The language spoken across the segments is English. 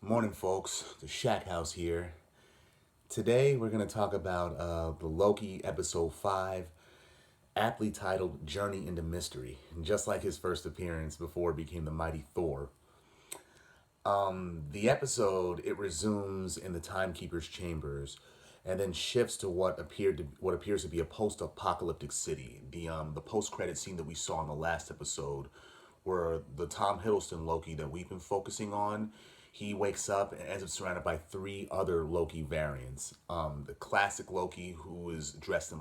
Morning, folks. The Shack House here. Today, we're going to talk about the Loki episode 5, aptly titled Journey into Mystery. And just like his first appearance before it became the mighty Thor, the episode, it resumes in the Timekeeper's chambers and then shifts to what appears to be a post-apocalyptic city. The post-credit scene that we saw in the last episode, where the Tom Hiddleston Loki that we've been focusing on, he wakes up and ends up surrounded by three other Loki variants. The classic Loki, who is dressed in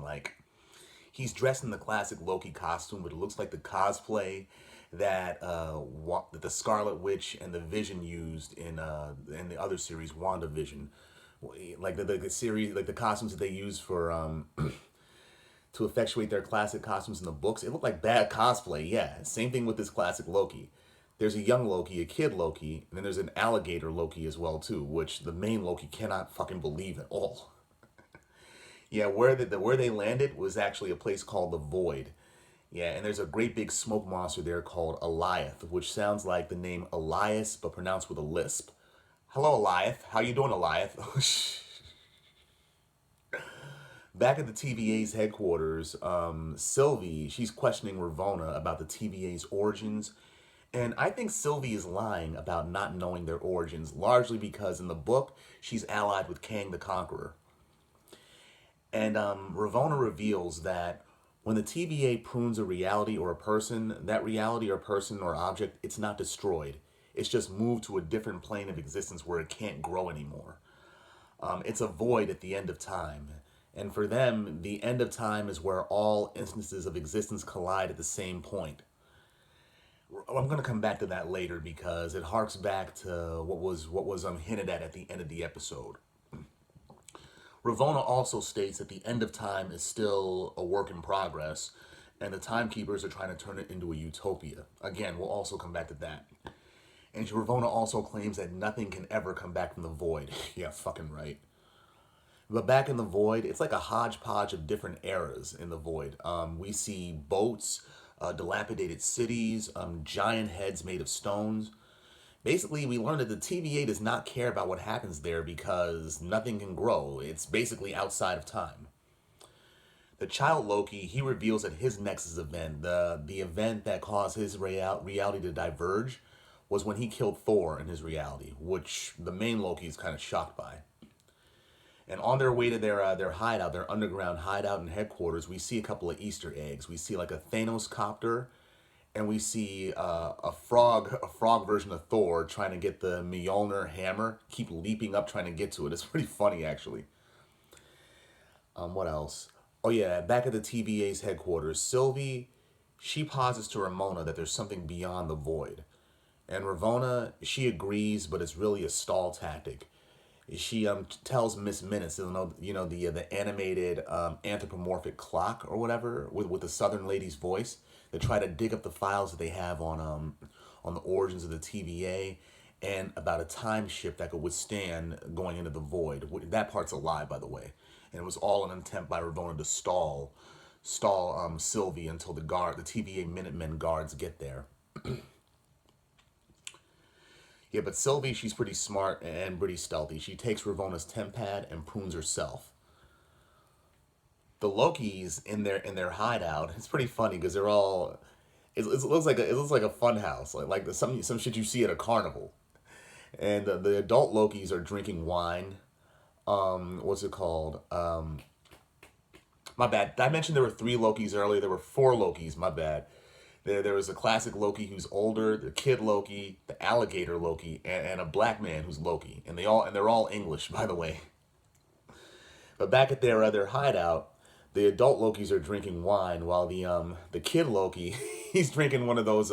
he's dressed in the classic Loki costume, but it looks like the cosplay that the Scarlet Witch and the Vision used in the other series, WandaVision, like the series, like the costumes that they use for to effectuate their classic costumes in the books. It looked like bad cosplay. Yeah, same thing with this classic Loki. There's a young Loki, a kid Loki, and then there's an alligator Loki as well too, which the main Loki cannot fucking believe at all. Yeah, where they landed was actually a place called the Void. Yeah, and there's a great big smoke monster there called Eliath, which sounds like the name Elias but pronounced with a lisp. Hello, Eliath. How you doing, Eliath? Back at the TVA's headquarters, Sylvie, she's questioning Ravonna about the TVA's origins. And I think Sylvie is lying about not knowing their origins, largely because in the book, she's allied with Kang the Conqueror. And Ravonna reveals that when the TVA prunes a reality or a person, that reality or person or object, it's not destroyed. It's just moved to a different plane of existence where it can't grow anymore. It's a void at the end of time. And for them, the end of time is where all instances of existence collide at the same point. I'm going to come back to that later because it harks back to what was hinted at the end of the episode. Ravonna also states that the end of time is still a work in progress, and the timekeepers are trying to turn it into a utopia. Again, we'll also come back to that. And Ravonna also claims that nothing can ever come back from the void. Yeah, fucking right. But back in the void, it's like a hodgepodge of different eras in the void. We see boats, dilapidated cities, giant heads made of stones. Basically, we learned that the TVA does not care about what happens there because nothing can grow. It's basically outside of time. The child Loki, he reveals that his Nexus event, the event that caused his reality to diverge, was when he killed Thor in his reality, which the main Loki is kind of shocked by. And on their way to their hideout, their underground hideout and headquarters, we see a couple of Easter eggs. We see like a Thanos copter, and we see a frog version of Thor trying to get the Mjolnir hammer, keep leaping up trying to get to it. It's pretty funny, actually. What else? Oh yeah, back at the TVA's headquarters, Sylvie, she posits to Ramona that there's something beyond the void. And Ravonna, she agrees, but it's really a stall tactic. She tells Miss Minutes, the animated anthropomorphic clock or whatever with the Southern lady's voice, to try to dig up the files that they have on the origins of the TVA and about a time ship that could withstand going into the void. That part's a lie, by the way, and it was all an attempt by Ravonna to stall Sylvie until the TVA Minutemen guards get there. Yeah, but Sylvie, she's pretty smart and pretty stealthy. She takes Ravonna's tempad and prunes herself. The Lokis in their hideout, it's pretty funny because they're all. It looks like a fun house, like some shit you see at a carnival. And the adult Lokis are drinking wine. What's it called? My bad. I mentioned there were 3 Lokis earlier. There were 4 Lokis. My bad. There was a classic Loki who's older, the kid Loki, the alligator Loki, and a black man who's Loki, and they're all English, by the way. But back at their hideout, the adult Lokis are drinking wine, while the kid Loki, he's drinking one of those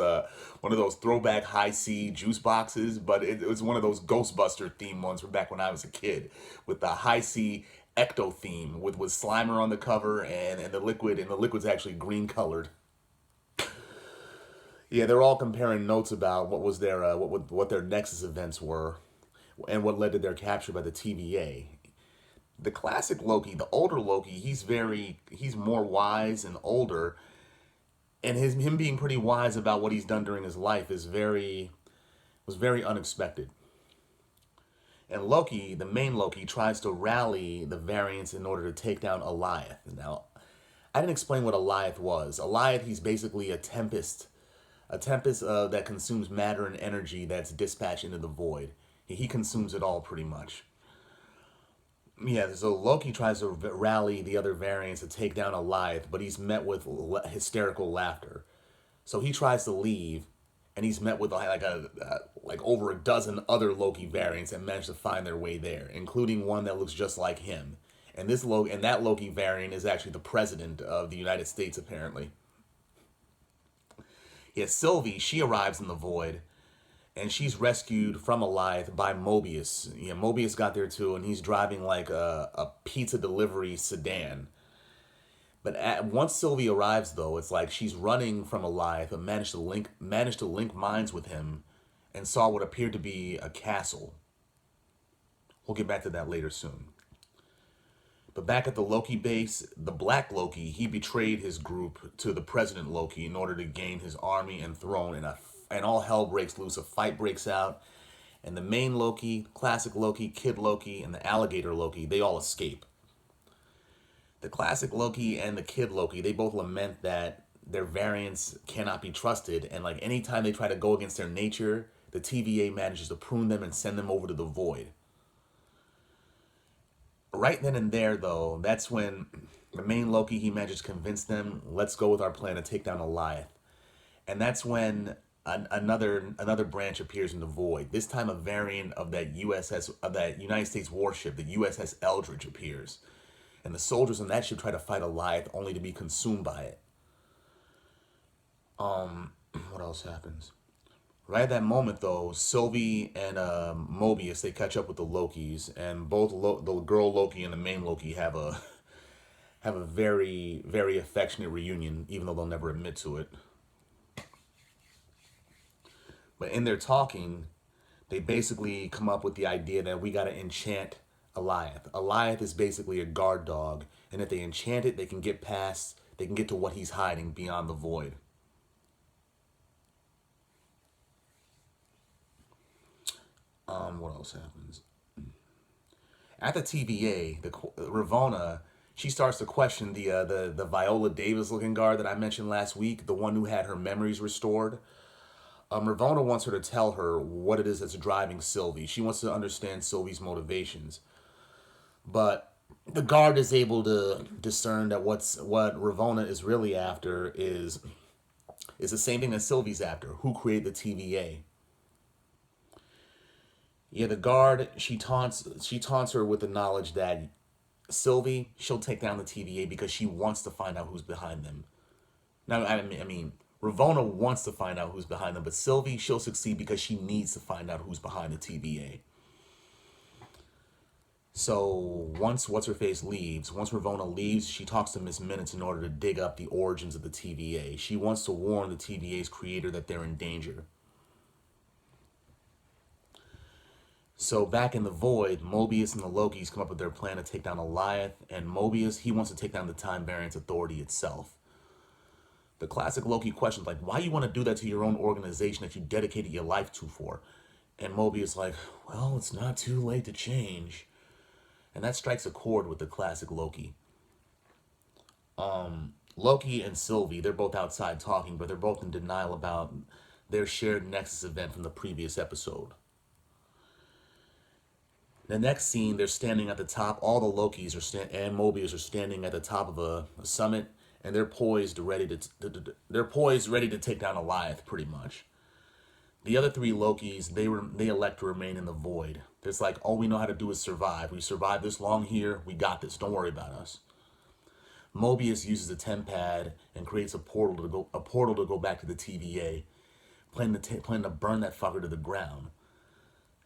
throwback high C juice boxes, but it was one of those Ghostbuster themed ones from back when I was a kid, with the high C Ecto theme with Slimer on the cover, and the liquid's actually green colored. Yeah, they're all comparing notes about what their Nexus events were, and what led to their capture by the TVA. The classic Loki, the older Loki, he's more wise and older, and him being pretty wise about what he's done during his life was very unexpected. And Loki, the main Loki, tries to rally the variants in order to take down Alioth. Now, I didn't explain what Alioth was. Alioth, he's basically a tempest that consumes matter and energy that's dispatched into the void. He consumes it all pretty much. Yeah, so Loki tries to rally the other variants to take down Alioth, but he's met with hysterical laughter. So he tries to leave, and he's met with like over a dozen other Loki variants that manage to find their way there, including one that looks just like him. And that Loki variant is actually the president of the United States, apparently. Yeah, Sylvie, she arrives in the void, and she's rescued from Alioth by Mobius. Yeah, Mobius got there too, and he's driving like a pizza delivery sedan. But once Sylvie arrives, though, it's like she's running from Alioth and managed to link minds with him, and saw what appeared to be a castle. We'll get back to that later soon. But back at the Loki base, the Black Loki, he betrayed his group to the President Loki in order to gain his army and throne, and all hell breaks loose. A fight breaks out, and the main Loki, classic Loki, Kid Loki, and the Alligator Loki, they all escape. The classic Loki and the Kid Loki, they both lament that their variants cannot be trusted, and like anytime they try to go against their nature, the TVA manages to prune them and send them over to the void. Right then and there, though, that's when the main Loki, he manages to convince them, let's go with our plan to take down Alioth. And that's when another branch appears in the void. This time a variant of that United States warship, the USS Eldridge, appears. And the soldiers on that ship try to fight Alioth only to be consumed by it. What else happens? Right at that moment, though, Sylvie and Mobius, they catch up with the Lokis, and both the girl Loki and the main Loki have a very, very affectionate reunion, even though they'll never admit to it. But in their talking, they basically come up with the idea that we gotta enchant Alioth. Alioth is basically a guard dog, and if they enchant it, they can get to what he's hiding beyond the void. What else happens? At the TVA, the Ravonna, she starts to question the Viola Davis looking guard that I mentioned last week, the one who had her memories restored. Ravonna wants her to tell her what it is that's driving Sylvie. She wants to understand Sylvie's motivations, but the guard is able to discern that what Ravonna is really after is the same thing that Sylvie's after. Who created the TVA? Yeah, the guard, she taunts her with the knowledge that Sylvie, she'll take down the TVA because she wants to find out who's behind them. Now, I mean, Ravonna wants to find out who's behind them, but Sylvie, she'll succeed because she needs to find out who's behind the TVA. So once once Ravonna leaves, she talks to Miss Minutes in order to dig up the origins of the TVA. She wants to warn the TVA's creator that they're in danger. So back in the void, Mobius and the Lokis come up with their plan to take down Alioth, and Mobius, he wants to take down the Time Variance Authority itself. The classic Loki questions like, why you want to do that to your own organization that you dedicated your life to for? And Mobius like, well, it's not too late to change. And that strikes a chord with the classic Loki. Loki and Sylvie, they're both outside talking, but they're both in denial about their shared Nexus event from the previous episode. The next scene, they're standing at the top. All the Lokis and Mobius are standing at the top of a summit, and they're poised ready to take down Alioth, pretty much. The other three Lokis, they elect to remain in the void. It's like, all we know how to do is survive. We survived this long here. We got this. Don't worry about us. Mobius uses a TemPad and creates a portal to go back to the TVA, planning to burn that fucker to the ground.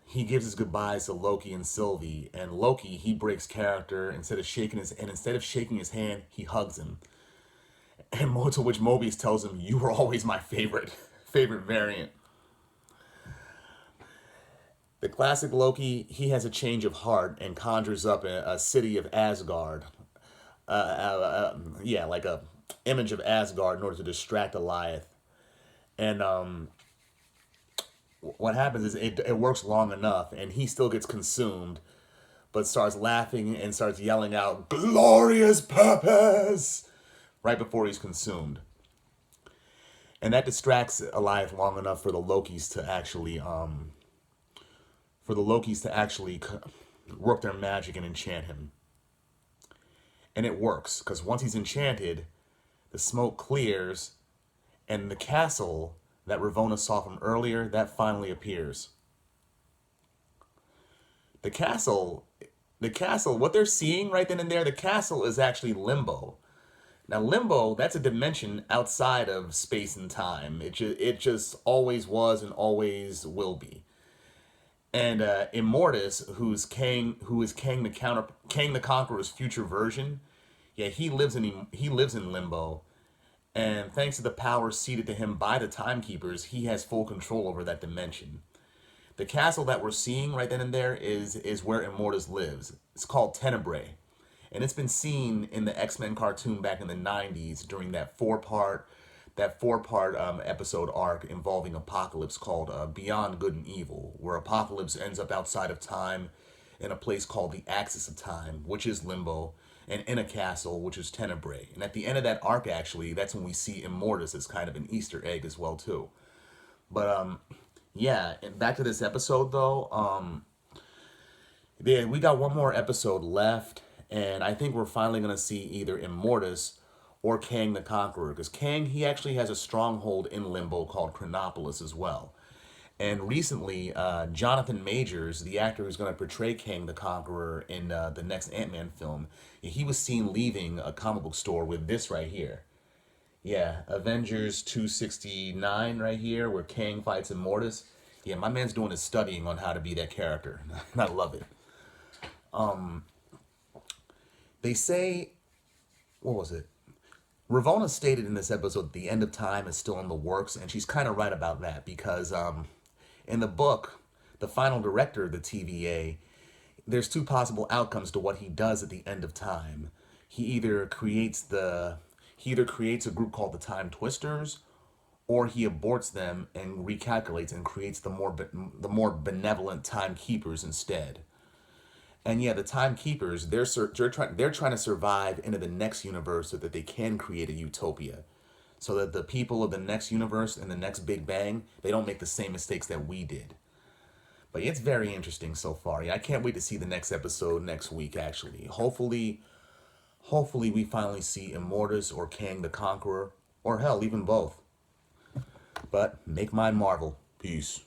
He gives his goodbyes to Loki and Sylvie, and Loki, he breaks character. Instead of shaking his hand, he hugs him. And to which Mobius tells him, "You were always my favorite variant." The classic Loki, he has a change of heart and conjures up a city of Asgard. Like a image of Asgard in order to distract Alioth. And what happens is it works long enough, and he still gets consumed, but starts laughing and starts yelling out "glorious purpose" right before he's consumed, and that distracts Elias long enough for the Lokis to actually work their magic and enchant him. And it works, because once he's enchanted, the smoke clears, and the castle that Ravonna saw from earlier, that finally appears. The castle, what they're seeing right then and there, the castle is actually Limbo. Now, Limbo, that's a dimension outside of space and time. It just always was and always will be. And Immortus, who is Kang the Conqueror's future version, yeah, he lives in Limbo, and thanks to the power ceded to him by the Timekeepers, he has full control over that dimension. The castle that we're seeing right then and there is where Immortus lives. It's called Tenebrae, and it's been seen in the X-Men cartoon back in the '90s during that four part episode arc involving Apocalypse called Beyond Good and Evil, where Apocalypse ends up outside of time in a place called the Axis of Time, which is Limbo, and in a castle, which is Tenebrae. And at the end of that arc, actually, that's when we see Immortus as kind of an Easter egg as well, too. But yeah, and back to this episode though. Yeah, we got one more episode left, and I think we're finally gonna see either Immortus or Kang the Conqueror, because Kang, he actually has a stronghold in Limbo called Chronopolis as well. And recently, Jonathan Majors, the actor who's going to portray Kang the Conqueror in the next Ant-Man film, he was seen leaving a comic book store with this right here. Yeah, Avengers 269 right here, where Kang fights Immortus. Yeah, my man's doing his studying on how to be that character. And I love it. They say, what was it? Ravonna stated in this episode that the end of time is still in the works, and she's kind of right about that, because in the book, the final director of the TVA, there's two possible outcomes to what he does at the end of time. He either creates a group called the Time Twisters, or he aborts them and recalculates and creates the more benevolent Timekeepers instead. And yeah, the Timekeepers, they're trying to survive into the next universe so that they can create a utopia, so that the people of the next universe and the next Big Bang, they don't make the same mistakes that we did. But it's very interesting so far. Yeah, I can't wait to see the next episode next week. Actually, hopefully we finally see Immortus or Kang the Conqueror, or hell, even both. But make mine Marvel. Peace.